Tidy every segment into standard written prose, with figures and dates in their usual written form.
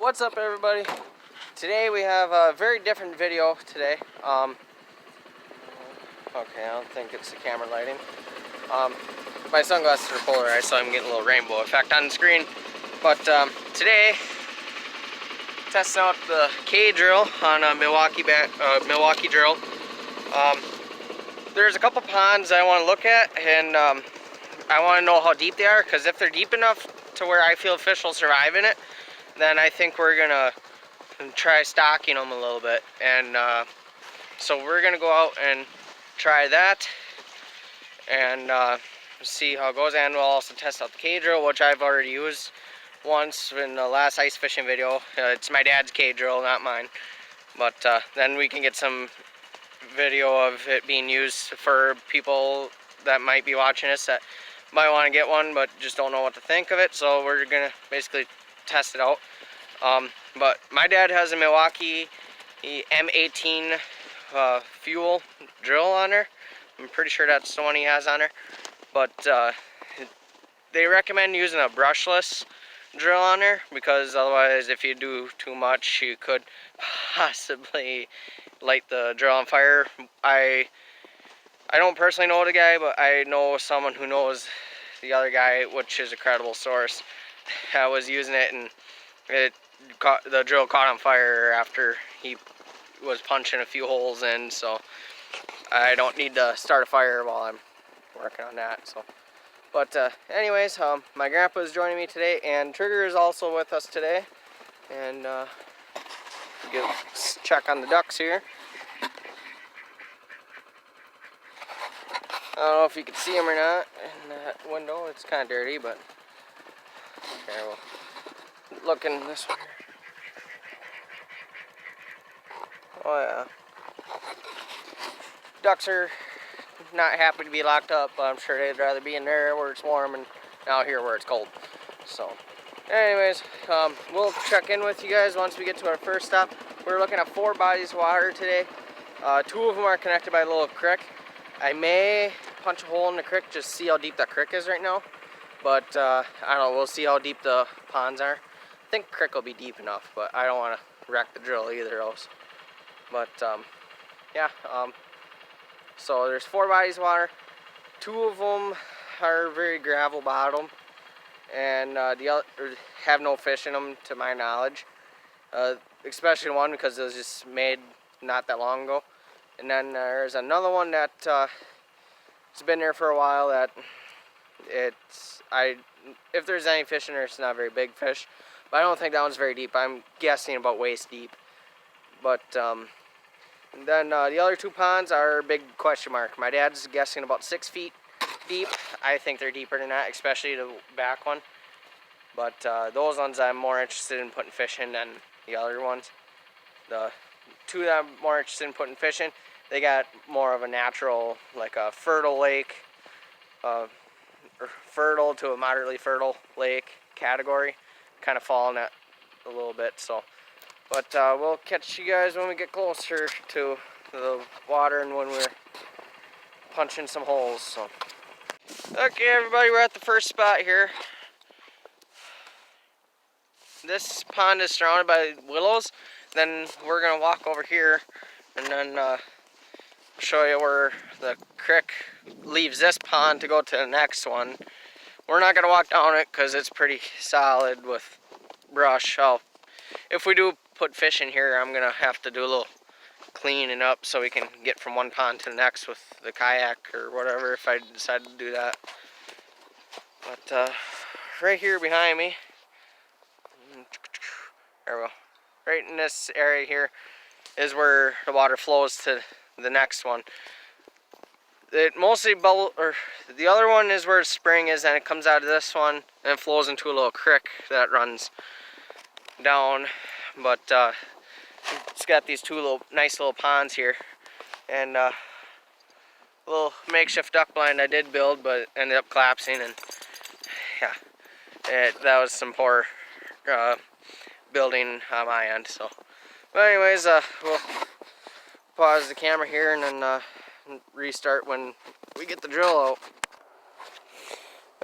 What's up, everybody? Today we have a very different video today. Okay, I don't think it's the camera lighting. My sunglasses are polarized, so I'm getting a little rainbow effect on the screen. But today, testing out the K drill on a Milwaukee drill. There's a couple ponds I want to look at, and I want to know how deep they are, because if they're deep enough to where I feel fish will survive in it, then I think we're gonna try stocking them a little bit. And so we're gonna go out and try that and see how it goes. And we'll also test out the K drill, which I've already used once in the last ice fishing video. It's my dad's K drill, not mine. But then we can get some video of it being used for people that might be watching this that might want to get one but just don't know what to think of it. So we're gonna basically test it out. But my dad has a Milwaukee M18 fuel drill on there. I'm pretty sure that's the one he has on there. But they recommend using a brushless drill on there, because otherwise if you do too much you could possibly light the drill on fire. I don't personally know the guy, but I know someone who knows the other guy, which is a credible source. I was using it and the drill caught on fire after he was punching a few holes in, so I don't need to start a fire while I'm working on that. So, but anyways, my grandpa is joining me today, and Trigger is also with us today, and check on the ducks here. I don't know if you can see them or not in that window. It's kind of dirty, but okay, we'll look in this one here. Oh yeah. Ducks are not happy to be locked up, but I'm sure they'd rather be in there where it's warm and out here where it's cold. So, anyways, we'll check in with you guys once we get to our first stop. We're looking at 4 bodies of water today. 2 of them are connected by a little creek. I may punch a hole in the creek just to see how deep that creek is right now. But I don't know, we'll see how deep the ponds are. I think the creek will be deep enough, but I don't want to wreck the drill either else. But yeah, so there's 4 bodies of water. 2 of them are very gravel bottom, and the other have no fish in them to my knowledge. Especially one because it was just made not that long ago. And then there's another one that it's been there for a while that if there's any fish in there, it's not a very big fish. But I don't think that one's very deep. I'm guessing about waist deep. But then the other 2 ponds are a big question mark. My dad's guessing about 6 feet deep. I think they're deeper than that, especially the back one. But those ones I'm more interested in putting fish in than the other ones. The 2 that I'm more interested in putting fish in, they got more of a natural, like a fertile lake, or fertile to a moderately fertile lake category. Kind of fall in that a little bit, so. But we'll catch you guys when we get closer to the water and when we're punching some holes. So, okay, everybody, we're at the first spot here. This pond is surrounded by willows. Then we're gonna walk over here, and then show you where the creek leaves this pond to go to the next one. We're not gonna walk down it because it's pretty solid with brush. If we do put fish in here, I'm gonna have to do a little cleaning up so we can get from one pond to the next with the kayak or whatever if I decide to do that. But right here behind me, there we go. Right in this area here is where the water flows to the next one. It mostly the other one is where the spring is, and it comes out of this one and it flows into a little creek that runs down. But it's got these 2 nice little ponds here, and a little makeshift duck blind I did build, but ended up collapsing, and yeah, that was some poor building on my end. So, but anyways, we'll pause the camera here and then restart when we get the drill out.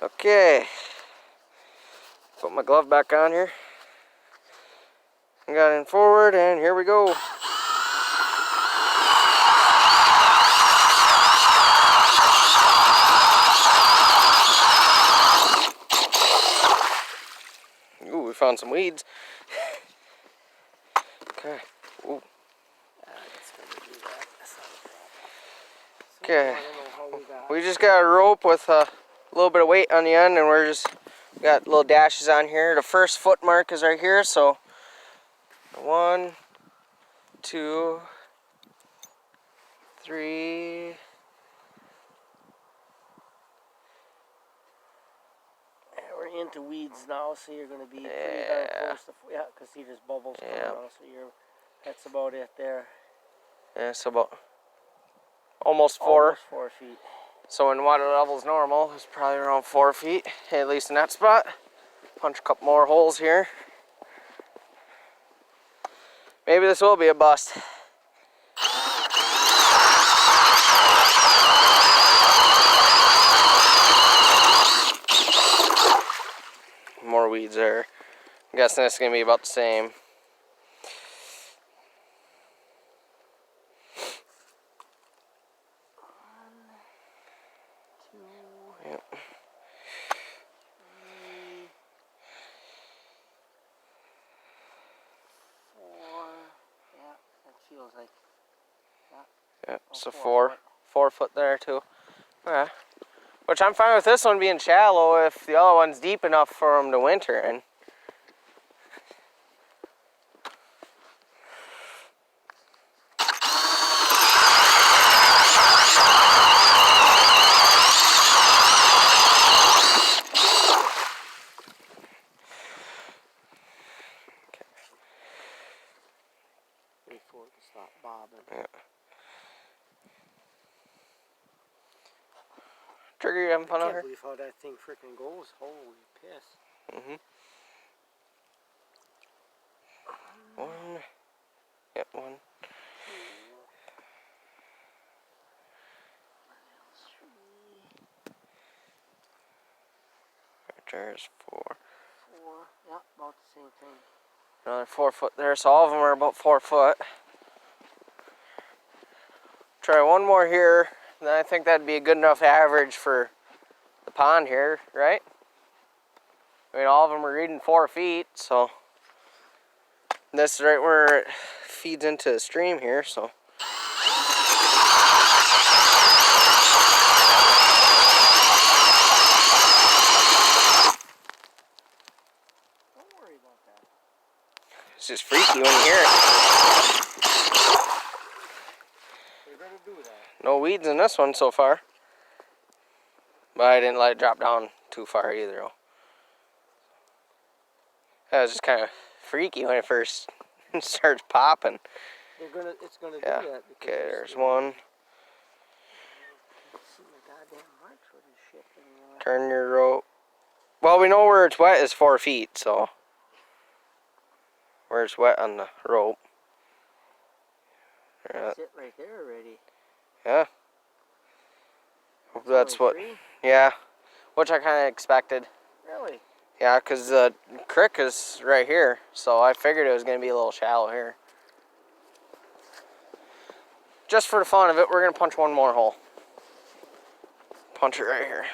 Okay, put my glove back on here. We got in forward, and here we go. Ooh, we found some weeds. Okay. Ooh. Okay. We just got a rope with a little bit of weight on the end, and we're just got little dashes on here. The first foot mark is right here, so 1, 2, 3. We're into weeds now, so you're going to be pretty darn close to, yeah, because see there's bubbles coming out, so that's about it there. Yeah, so about almost 4. Almost 4 feet. So when water level's normal, it's probably around 4 feet, at least in that spot. Punch a couple more holes here. Maybe this will be a bust. More weeds there. I'm guessing this is going to be about the same. Yep. 3, 4. Yeah, that feels like. Yep, so 4 foot there too. Okay. Which I'm fine with this one being shallow if the other one's deep enough for them to winter in. Before it stop bobbing. Yeah. Trigger, you having fun over here? I can't believe how that thing freaking goes. Holy piss. One. Yep, 1. There's 4. 4. Yeah, about the same thing. Another 4 foot there, so all of them are about 4 foot. Try one more here, then I think that'd be a good enough average for the pond here, right? I mean, all of them are reading 4 feet, so this is right where it feeds into the stream here, so. Don't worry about that. It's just freaky when you hear it. You're going to do that. No weeds in this one so far. But I didn't let it drop down too far either, though. That was just kind of freaky when it first starts popping. It's going to do Yeah. that. Okay, there's 1. Turn your rope. Well, we know where it's wet is 4 feet, so. Where it's wet on the rope. That's it right there already. Yeah. That's what. 3? Yeah. Which I kind of expected. Really? Yeah, because the creek is right here, so I figured it was going to be a little shallow here. Just for the fun of it, we're going to punch one more hole. Punch it right here.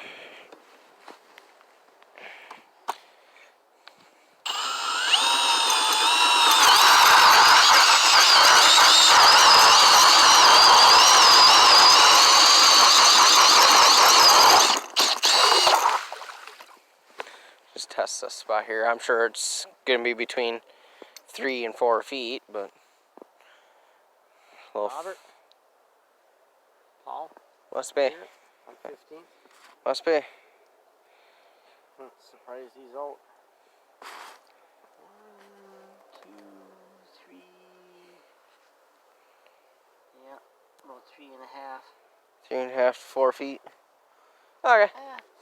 Just test this spot here. I'm sure it's going to be between 3 and 4 feet, but Robert? Paul? Must be. I'm 15. Must be. Surprised he's out. 1, 2, 3. Yeah, about 3.5. 3.5 to 4 feet. Okay.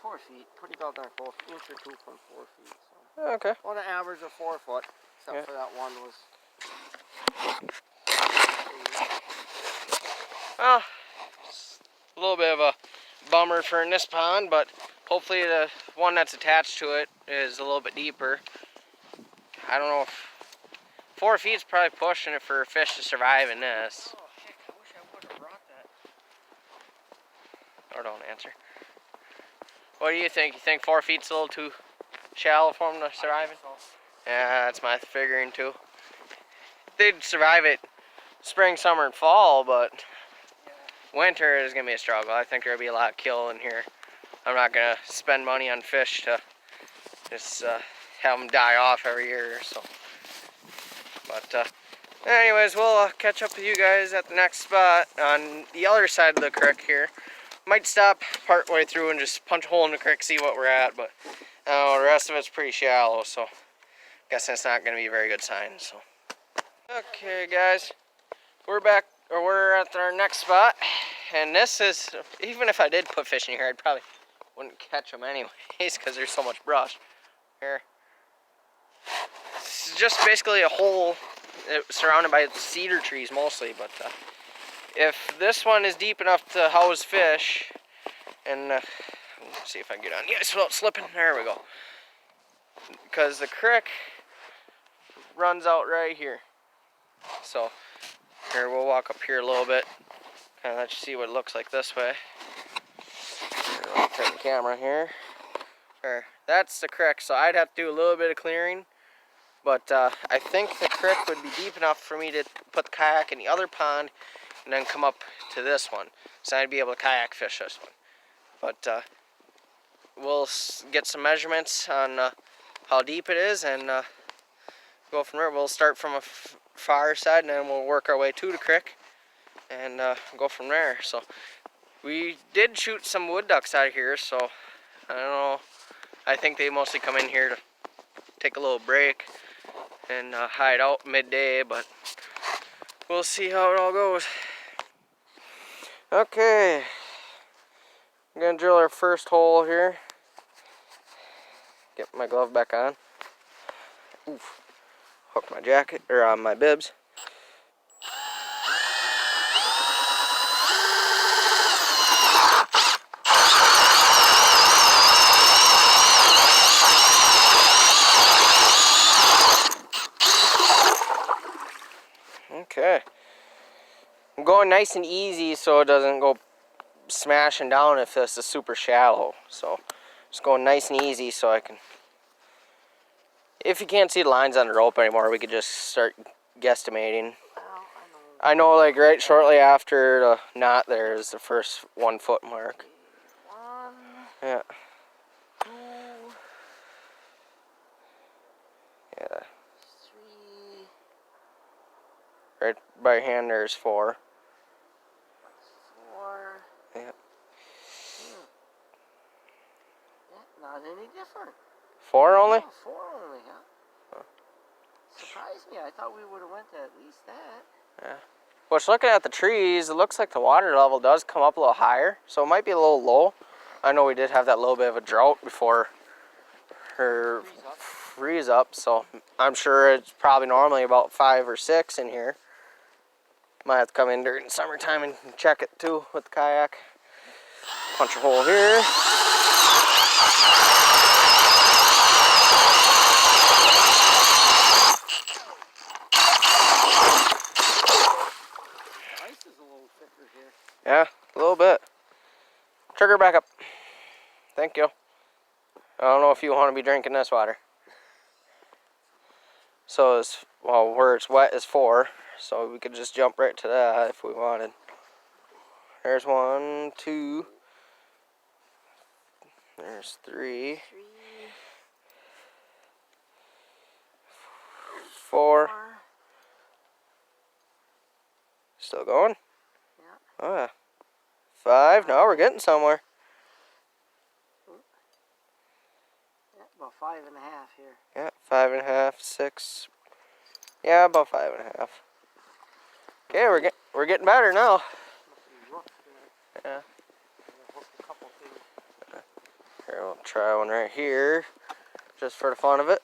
4 feet. Pretty doggone close. Inch or 2 from 4 feet. So. Okay. On an average of 4 foot, except for that one was. Well, a little bit of a bummer for in this pond, but hopefully the one that's attached to it is a little bit deeper. I don't know if 4 feet's probably pushing it for a fish to survive in this. Oh, heck, I wish I would have brought that. Or don't answer. What do you think? You think 4 feet's a little too shallow for them to survive in? So. Yeah, that's my figuring too. They'd survive it spring, summer, and fall, but winter is going to be a struggle. I think there'll be a lot of kill in here. I'm not going to spend money on fish to just have them die off every year or so. But anyways, we'll catch up with you guys at the next spot on the other side of the creek here. Might stop part way through and just punch a hole in the creek, see what we're at, but the rest of it's pretty shallow, so guessing it's not going to be a very good sign. So, okay, guys, we're back, or we're at our next spot, and this is, even if I did put fish in here, I probably wouldn't catch them anyways because there's so much brush here. It's just basically a hole surrounded by cedar trees mostly, but if this one is deep enough to house fish, and let's see if I can get on. Yes, without slipping. There we go. Because the creek runs out right here. So here, we'll walk up here a little bit, kind of let you see what it looks like this way. I'll turn the camera here. There, that's the creek. So I'd have to do a little bit of clearing, but I think the creek would be deep enough for me to put the kayak in the other pond and then come up to this one. So I'd be able to kayak fish this one. But we'll get some measurements on how deep it is and go from there. We'll start from a far side and then we'll work our way to the creek and go from there. So we did shoot some wood ducks out of here, so I don't know. I think they mostly come in here to take a little break and hide out midday, but we'll see how it all goes. Okay, I'm gonna drill our first hole here. Get my glove back on. Oof. Hook my jacket, or my bibs. Okay. I'm going nice and easy so it doesn't go smashing down if this is super shallow. So just going nice and easy so I can, if you can't see the lines on the rope anymore, we could just start guesstimating. I know, like right shortly after the knot there is the first 1 foot mark. 1, Yeah. 2, Yeah. 3. Right by your hand there's 4. 4. Yeah. Yeah, not any different. 4 only? No, 4 only, huh? Surprised me. I thought we would have went to at least that. Yeah. Which, looking at the trees, it looks like the water level does come up a little higher, so it might be a little low. I know we did have that little bit of a drought before her freeze up, so I'm sure it's probably normally about 5 or 6 in here. Might have to come in during summertime and check it too with the kayak. Punch a hole here. Ice is a little thicker here. Yeah, a little bit. Trigger back up. Thank you. I don't know if you want to be drinking this water. So it's, well, where it's wet is 4, so we could just jump right to that if we wanted. There's 1, 2. There's 3. 4. Still going? Yeah. Oh yeah. 5. Now we're getting somewhere. Yeah, about 5.5 here. Yeah, 5.5, 6. Yeah, about 5.5. Okay, we're getting better now. Yeah. Here, we'll try one right here, just for the fun of it.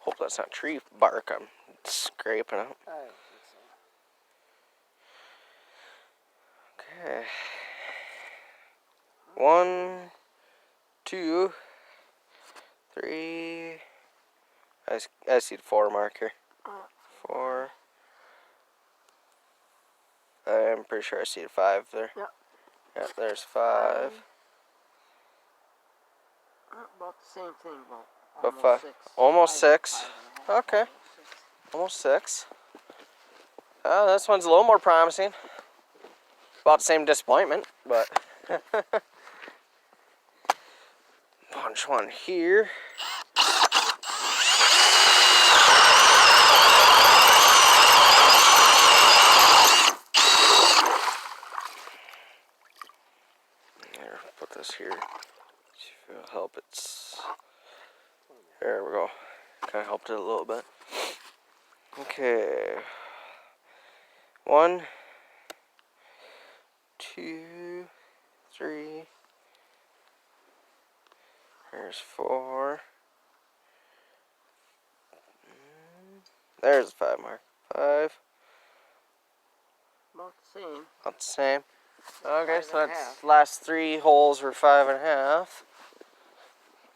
Hope that's not tree bark I'm scraping out. I think so. Okay. 1, 2, 3. I see the 4 marker. 4. I'm pretty sure I see the 5 there. Yep. Yep, there's 5. About the same thing, About almost 5. 6. Almost 6. 5.5, Okay. almost 6. Almost 6. This one's a little more promising. About the same disappointment, but punch one here. Here, put this here. See if it'll help. There we go. Kind of helped it a little bit. Okay. 1, 2, 3. There's 4. There's the 5 mark. 5. About the same. About the same. Okay, so that's last 3 holes were 5.5.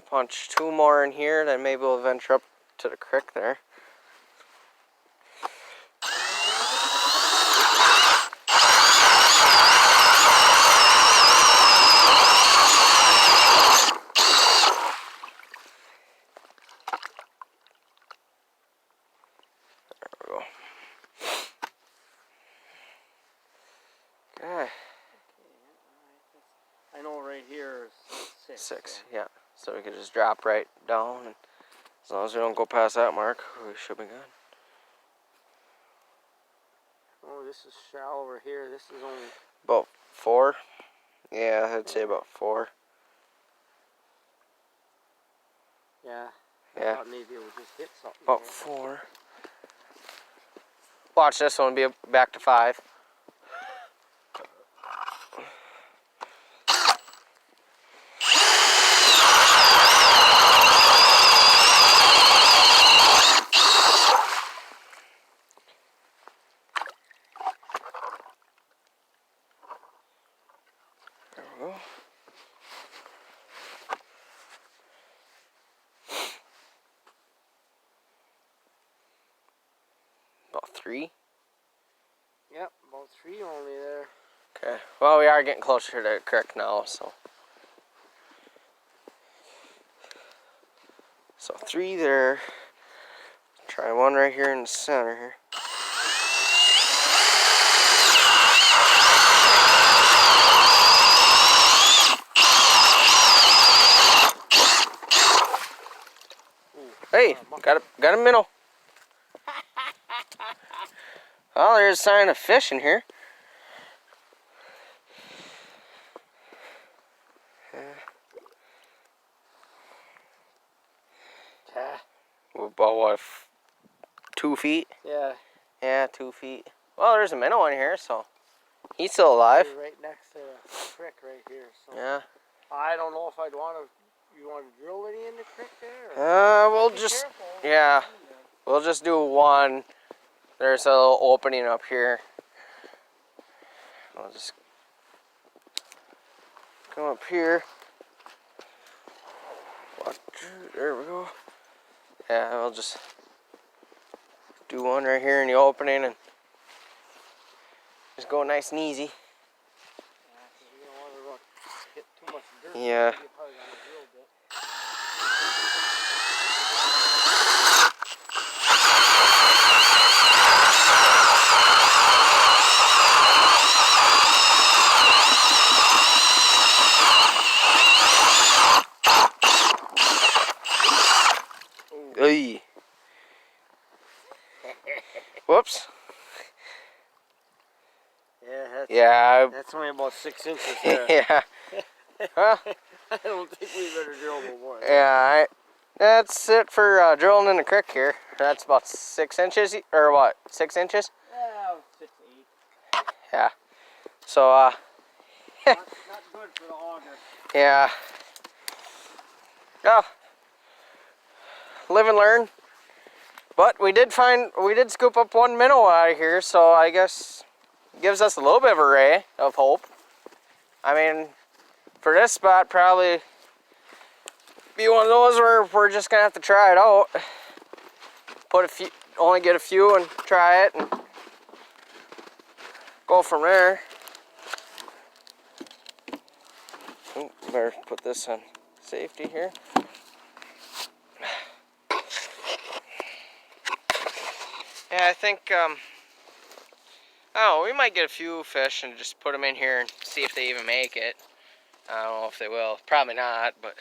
Punch 2 more in here, then maybe we'll venture up to the creek there. Okay. I know right here is 6. 6, So. yeah. So we could just drop right down, and as long as we don't go past that mark, we should be good. Oh, this is shallower here. This is only About 4. Yeah, I'd say about 4. Yeah. Yeah. I thought maybe it would just hit something. About there. 4. Watch this one be back to 5. There we go. About 3. Yep, about 3 only there. Okay. Well, we are getting closer to the creek now, so. So 3 there. Try 1 right here in the center here. Hey, got a minnow. Well, there's a sign of fish in here. Yeah. About what, 2 feet? Yeah. Yeah, 2 feet. Well, there's a minnow in here, so he's still alive. You're right next to the creek right here. So. Yeah. I don't know if I'd want to. You want to drill any in the creek there? Or? We'll Be just, careful. yeah, we'll just do 1. There's a little opening up here. I'll just come up here. There we go. Yeah, we'll just do 1 right here in the opening and just go nice and easy. Yeah, 'cause you don't want to hit too much dirt. Yeah. You're probably gonna drill a bit. Hey. Whoops. Yeah, Yeah. that's only about 6 inches there. Yeah. Well, I don't think we better drill no more. yeah. That's it for drilling in the creek here. That's about 6 inches, or what? 6 inches? Yeah, 6 to 8. Yeah. So not good for the auger. yeah. Oh. Live and learn. But we did scoop up 1 minnow out of here, so I guess it gives us a little bit of a ray of hope. I mean, for this spot, probably be one of those where we're just gonna have to try it out. Put a few, only get a few and try it and go from there. Ooh, better put this on safety here. Yeah, I think, I don't know, we might get a few fish and just put them in here and see if they even make it. I don't know if they will. Probably not, but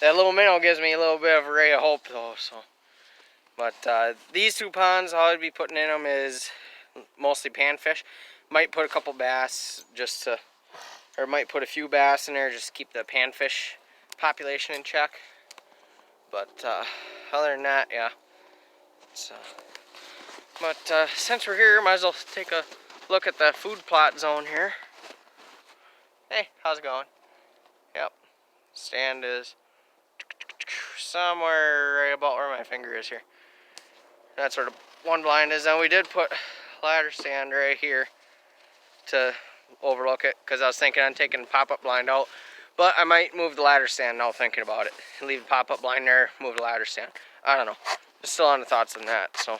that little minnow gives me a little bit of a ray of hope, though. So, but these 2 ponds, all I'd be putting in them is mostly panfish. Might put a couple bass just to, or might put a few bass in there just to keep the panfish population in check. But other than that, yeah. So, but since we're here, might as well take a look at the food plot zone here. Hey, how's it going? Yep. Stand is somewhere right about where my finger is here. That's where the one blind is. And we did put ladder stand right here to overlook it, because I was thinking on taking the pop-up blind out. But I might move the ladder stand now thinking about it. Leave the pop-up blind there, move the ladder stand. I don't know. Just still on the thoughts on that. So,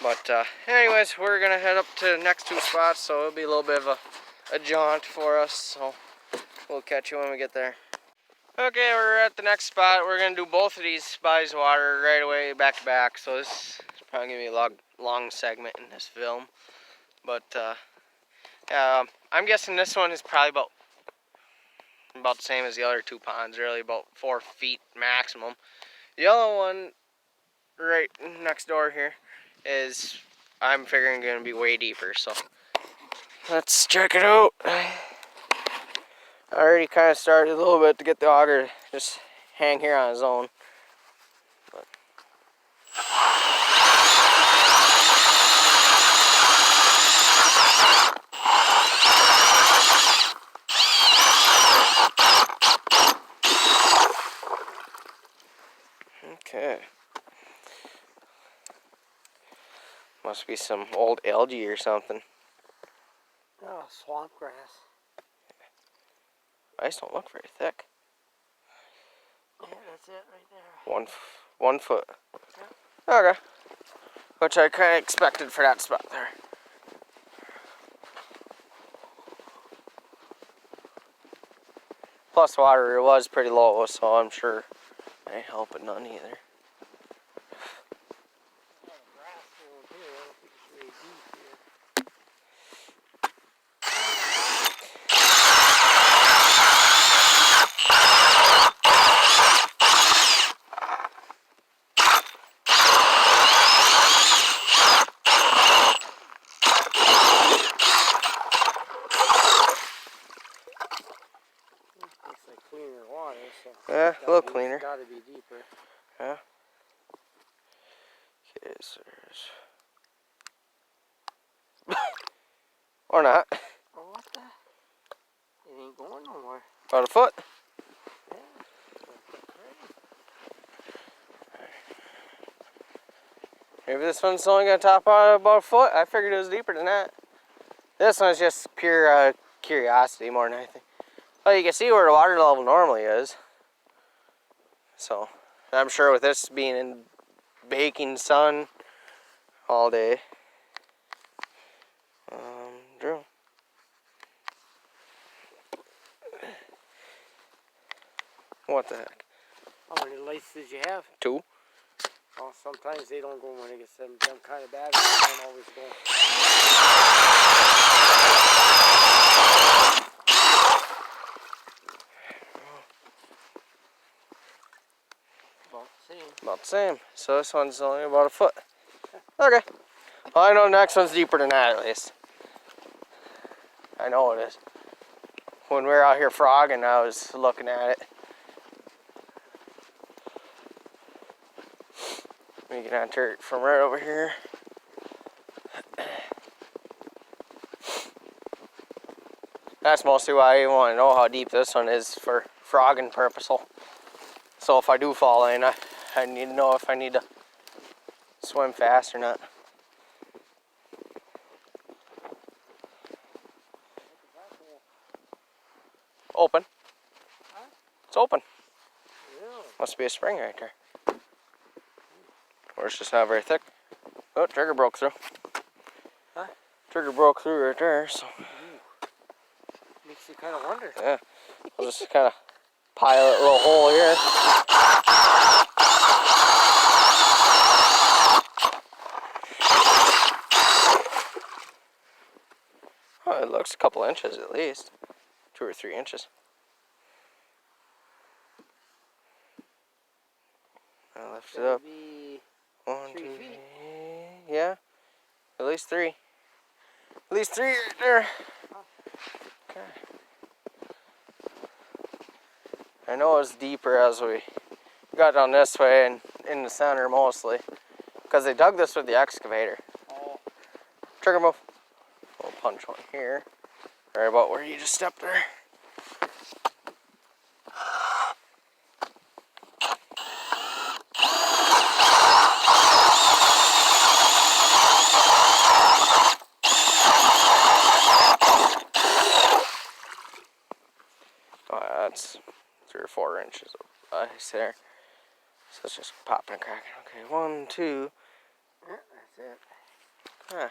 but anyways, we're gonna head up to the next 2 spots, so it'll be a little bit of a jaunt for us. So we'll catch you when we get there. Okay, we're at the next spot. We're gonna do both of these bodies of water right away, back to back. So this is probably gonna be a long segment in this film. But I'm guessing this one is probably about the same as the other 2 ponds, really about 4 feet maximum. The yellow one right next door here is, I'm figuring, gonna be way deeper. So let's check it out. I already kind of started a little bit to get the auger to just hang here on his own. But. Okay. Must be some old algae or something. Oh, swamp grass. Ice don't look very thick. Yeah, that's it right there. 1 foot. Yeah. Okay. Which I kind of expected for that spot there. Plus water was pretty low, so I'm sure I ain't helping none either. Yeah, a little cleaner. Gotta be deeper. Yeah. Okay, so there's... or not. Oh, what the? It ain't going no more. About a foot. Yeah. Maybe this one's only gonna top out about a foot. I figured it was deeper than that. This one's just pure curiosity more than anything. Well, you can see where the water level normally is. So, I'm sure with this being in baking sun all day. Drill. What the heck? How many lights did you have? 2. Oh, sometimes they don't go when it gets them kind of bad. They don't always go. About the same. So this one's only about a foot. Okay. Well, I know the next one's deeper than that at least. I know it is. When we were out here frogging, I was looking at it. We can enter it from right over here. That's mostly why I want to know how deep this one is for frogging purposes. So if I do fall in, I need to know if I need to swim fast or not. open. Huh? It's open. Really? Must be a spring right there. Or it's just not very thick. Oh, trigger broke through. Huh? Trigger broke through right there, so. Ooh. Makes you kind of wonder. Yeah. I'll just kind of pilot a little hole here. Oh, it looks a couple inches at least. 2 or 3 inches. I lift it up. Maybe 1, 3 2, feet. yeah. At least 3. At least 3 right there. Okay. I know it's deeper as we got down this way and in the center mostly. Because they dug this with the excavator. Oh. Trigger move. We'll punch one here. Right about where you just stepped there. Oh, that's 3 or 4 inches of ice there. So it's just popping and cracking. Okay, 1, 2. Yeah, that's it. Huh.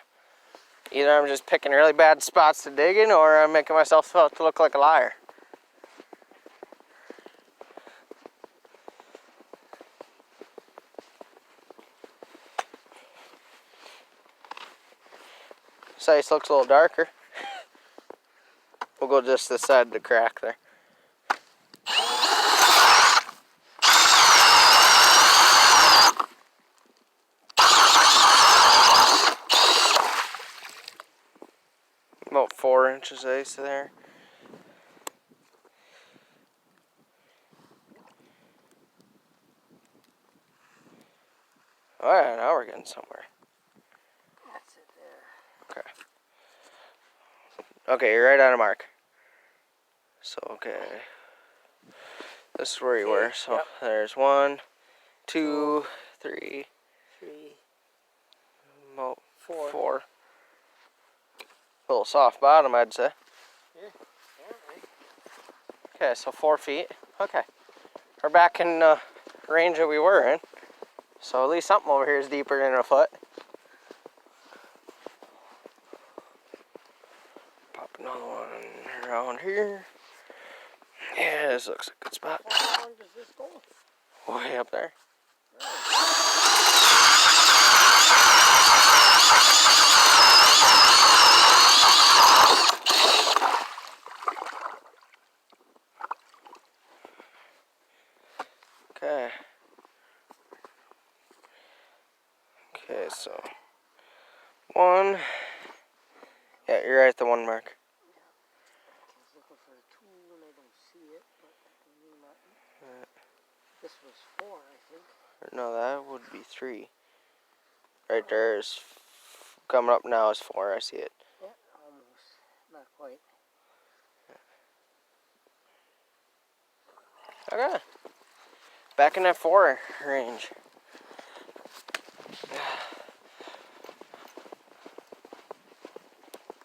Either I'm just picking really bad spots to dig in, or I'm making myself to look like a liar. This ice looks a little darker. We'll go just this side of the crack there. About 4 inches of ice there. Oh yeah, now we're getting somewhere. That's it there. Okay. Okay, you're right on a mark. So, okay. This is where you were. So, yep. there's 1, 2, 3, 3, about 4. 4. A little soft bottom, I'd say. Yeah, apparently. Okay, so 4 feet. Okay. We're back in the range that we were in. So at least something over here is deeper than a foot. Pop another one around here. Yeah, this looks like a good spot. How long does this go? Way up there. Okay. Okay, so 1. Yeah, you're right at the 1 mark. I was looking for the tool and I don't see it, but I knew nothing. This was 4, I think. No, that would be 3. Right there is coming up now is 4. I see it. Yeah, almost. Not quite. Okay. Back in that 4 range.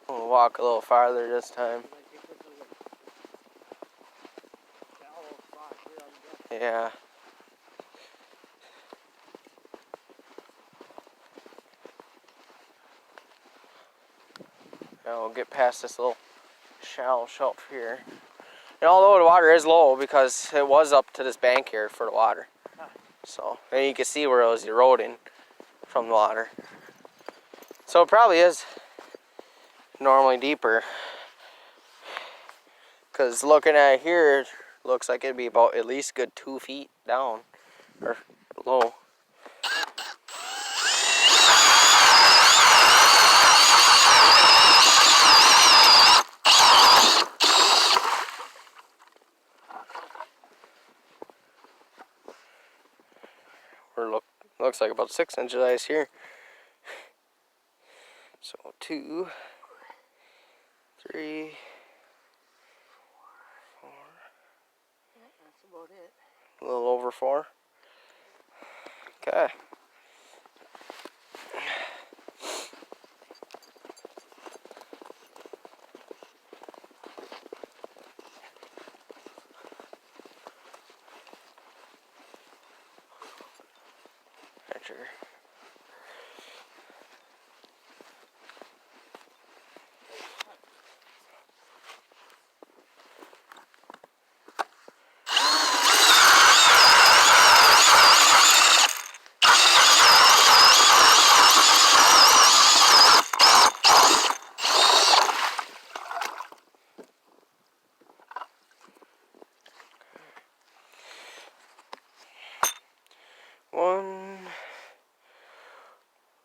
We'll walk a little farther this time. Yeah. Now we'll get past this little shallow shelf here. And although the water is low because it was up to this bank here for the water. So, and you can see where it was eroding from the water. So it probably is normally deeper. Because looking at it here, it looks like it'd be about at least good 2 feet down. Or low. Looks like about 6 inches of ice here. So 2, 3, 4. Yeah, that's about it. A little over 4. Okay. picture. One,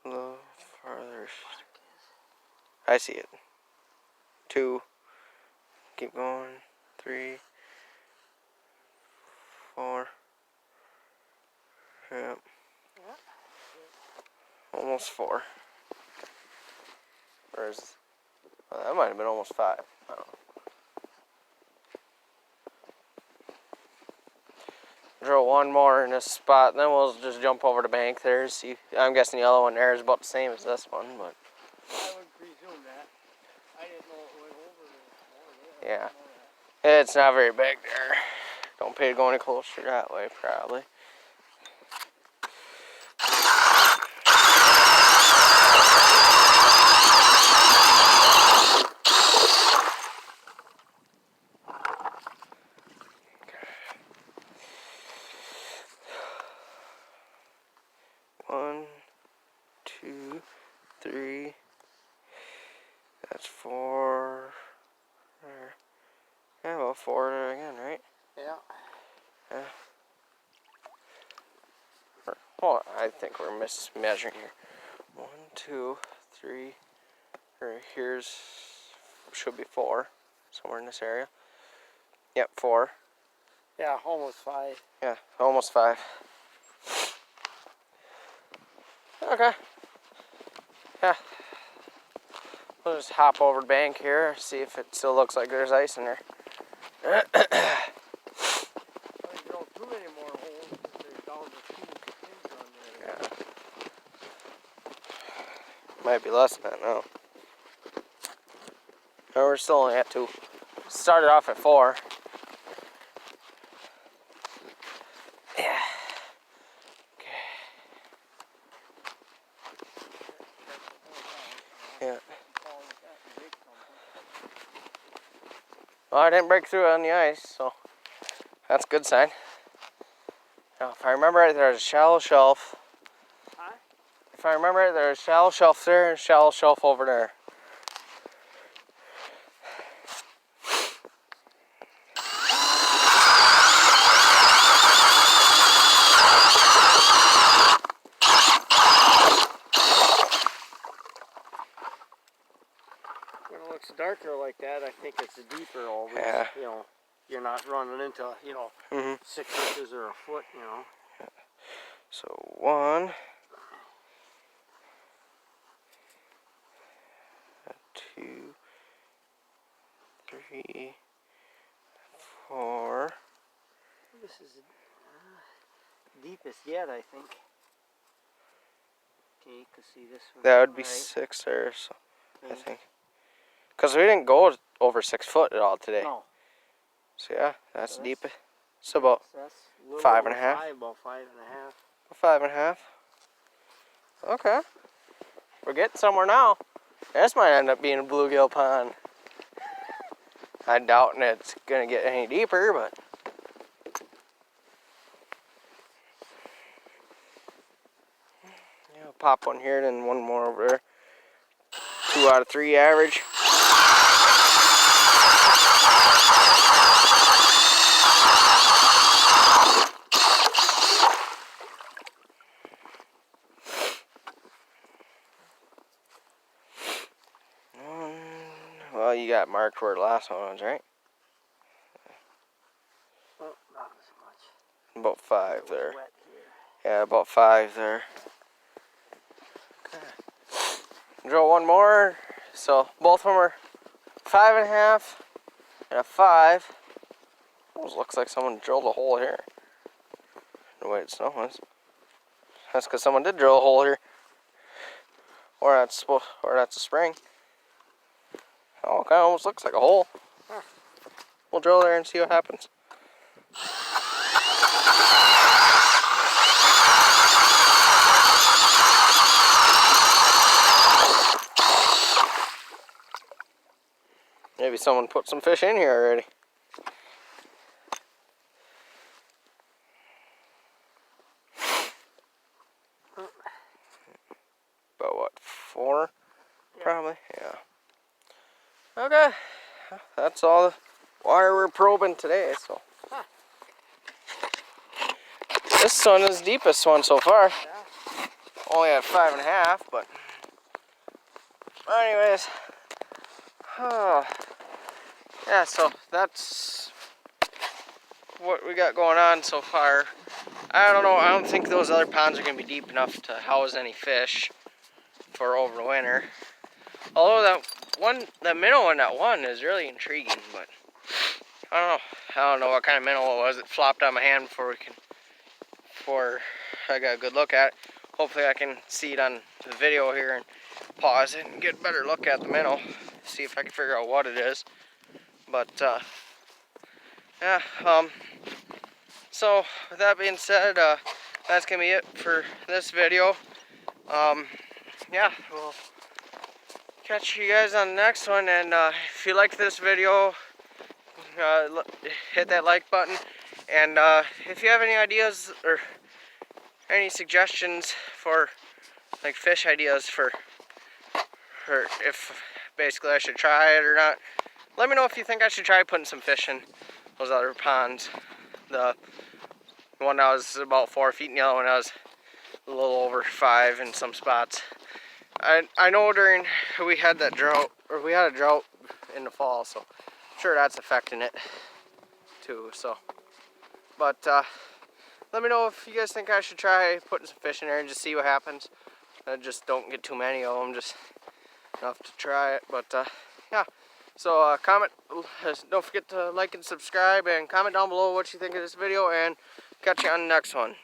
a little farther. I see it. 2, keep going. 3, 4. Yep. Almost 4. Where's, well, that might have been almost 5. I don't know. Drill one more in this spot, and then we'll just jump over the bank there. See, I'm guessing the other one there is about the same as this one, but I would presume that. I didn't know it went over there. yeah, it's not very big there. Don't pay to go any closer that way, probably. One, 2, 3. That's 4. There. Yeah, about 4 there again, right? Yeah. Yeah. Hold on, I think we're mismeasuring here. 1, 2, 3. Or here's should be 4 somewhere in this area. Yep, 4. Yeah, almost 5. Yeah, almost 5. Okay. Yeah. We'll just hop over the bank here, see if it still looks like there's ice in there. I don't drill too many more holes because they're down to 2 pins on there. Yeah. Might be less than that now. No, we're still only at 2. Started off at 4. Yeah. Yeah. Well, I didn't break through on the ice, so that's a good sign. Now, if I remember right, there's a shallow shelf. Huh? If I remember right, there's a shallow shelf there and a shallow shelf over there. When it looks darker like that, I think it's deeper always. Yeah. You know, you're not running into, 6 inches or a foot, So 1, 2, 3, 4. This is deepest yet, I think. Okay, you can see this one. That would be right. 6 there, so I Okay. think. Because we didn't go over 6 foot at all today. No. So yeah, that's So deep. It's about That's a little 5 over and a half. 5, about 5.5. 5.5. Okay. We're getting somewhere now. This might end up being a bluegill pond. I doubt it's going to get any deeper, but... Yeah, pop one here, then one more over there. 2 out of 3 average. Well, you got marked where the last one was, right? Oh, not as much. About 5 there. Wet here. Yeah, about 5 there. Okay. Drill one more. So both of them are 5.5 and a 5. Almost looks like someone drilled a hole here. The way it's snowing. That's because someone did drill a hole here. Or that's a spring. Oh, it kind of almost looks like a hole. Huh. We'll drill there and see what happens. Maybe someone put some fish in here already. About what, 4? Yeah. Probably, yeah. Okay, that's all the water we're probing today, so. Huh. This one is the deepest one so far. Yeah. Only at 5.5, but anyways. Oh. Yeah, so that's what we got going on so far. I don't know, I don't think those other ponds are going to be deep enough to house any fish for over winter. Although that minnow one that won is really intriguing, but I don't know what kind of minnow it was. It flopped on my hand before I got a good look at it. Hopefully I can see it on the video here and pause it and get a better look at the minnow. See if I can figure out what it is. But yeah, so with that being said, that's gonna be it for this video. Yeah, we'll catch you guys on the next one, and if you like this video, hit that like button, and if you have any ideas or any suggestions for like fish ideas for if basically I should try it or not, let me know if you think I should try putting some fish in those other ponds. The one that was about 4 feet and the other one that was a little over 5 in some spots. I know during we had a drought in the fall, so I'm sure that's affecting it too. So, but let me know if you guys think I should try putting some fish in there and just see what happens. Just don't get too many of them, just enough to try it. But yeah, so comment, don't forget to like and subscribe, and comment down below what you think of this video, and catch you on the next one.